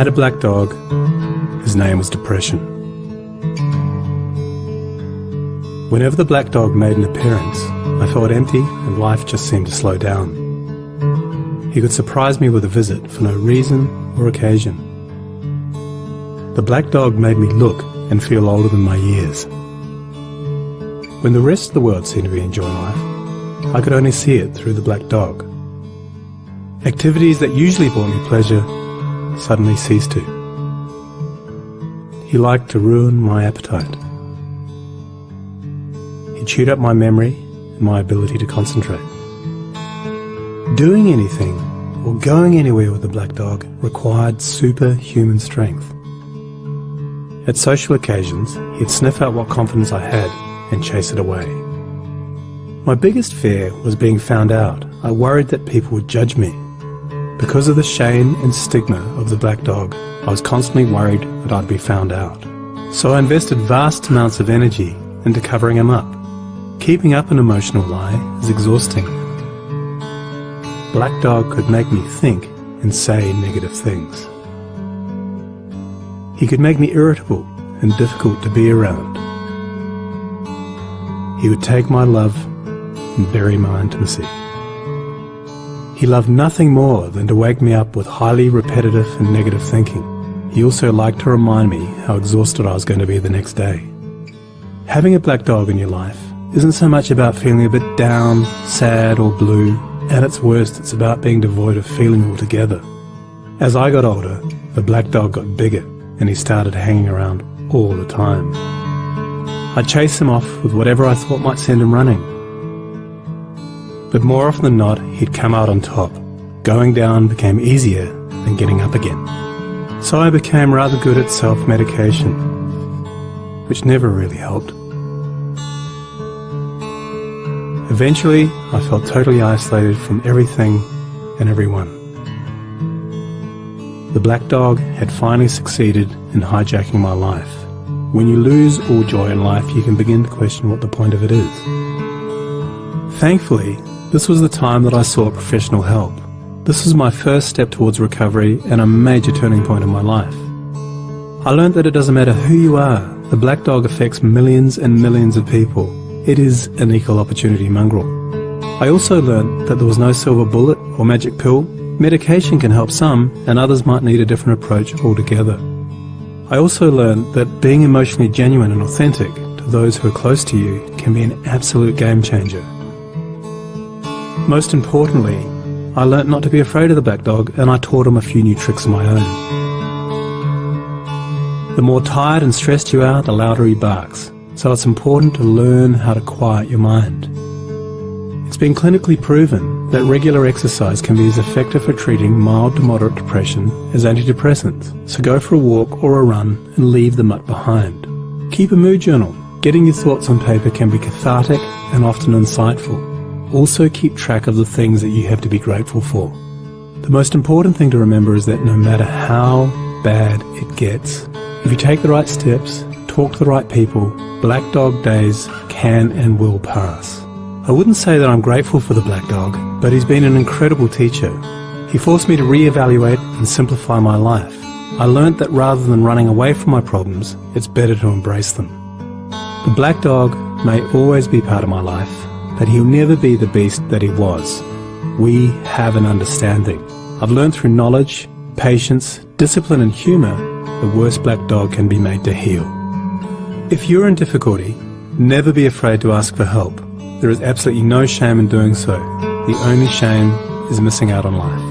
had a black dog. His name was Depression. Whenever the black dog made an appearance, I felt empty and life just seemed to slow down. He could surprise me with a visit for no reason or occasion. The black dog made me look and feel older than my years. When the rest of the world seemed to be enjoying life, I could only see it through the black dog. Activities that usually brought me pleasure suddenly ceased to. He liked to ruin my appetite. He chewed up my memory and my ability to concentrate. Doing anything or going anywhere with the black dog required superhuman strength. At social occasions, he'd sniff out what confidence I had and chase it away. My biggest fear was being found out. I worried that people would judge me. Because of the shame and stigma of the black dog, I was constantly worried that I'd be found out. So I invested vast amounts of energy into covering him up. Keeping up an emotional lie is exhausting. Black dog could make me think and say negative things. He could make me irritable and difficult to be around. He would take my love and bury my intimacy. He loved nothing more than to wake me up with highly repetitive and negative thinking. He also liked to remind me how exhausted I was going to be the next day. Having a black dog in your life isn't so much about feeling a bit down, sad or blue. At its worst, it's about being devoid of feeling altogether. As I got older, the black dog got bigger and he started hanging around all the time. I'd chase him off with whatever I thought might send him running. But more often than not, he'd come out on top. Going down became easier than getting up again. So I became rather good at self-medication, which never really helped. Eventually, I felt totally isolated from everything and everyone. The black dog had finally succeeded in hijacking my life. When you lose all joy in life, you can begin to question what the point of it is. Thankfully, this was the time that I sought professional help. This was my first step towards recovery and a major turning point in my life. I learned that it doesn't matter who you are, the black dog affects millions and millions of people. It is an equal opportunity mongrel. I also learned that there was no silver bullet or magic pill. Medication can help some, and others might need a different approach altogether. I also learned that being emotionally genuine and authentic to those who are close to you can be an absolute game changer. Most importantly, I learnt not to be afraid of the black dog, and I taught him a few new tricks of my own. The more tired and stressed you are, the louder he barks, so it's important to learn how to quiet your mind. It's been clinically proven that regular exercise can be as effective for treating mild to moderate depression as antidepressants, so go for a walk or a run and leave the mutt behind. Keep a mood journal. Getting your thoughts on paper can be cathartic and often insightful. Also keep track of the things that you have to be grateful for. The most important thing to remember is that no matter how bad it gets, if you take the right steps, talk to the right people, black dog days can and will pass. I wouldn't say that I'm grateful for the black dog, but he's been an incredible teacher. He forced me to re-evaluate and simplify my life. I learnt that rather than running away from my problems, it's better to embrace them. The black dog may always be part of my life, but he'll never be the beast that he was. We have an understanding. I've learned through knowledge, patience, discipline and humour, the worst black dog can be made to heal. If you're in difficulty, never be afraid to ask for help. There is absolutely no shame in doing so. The only shame is missing out on life.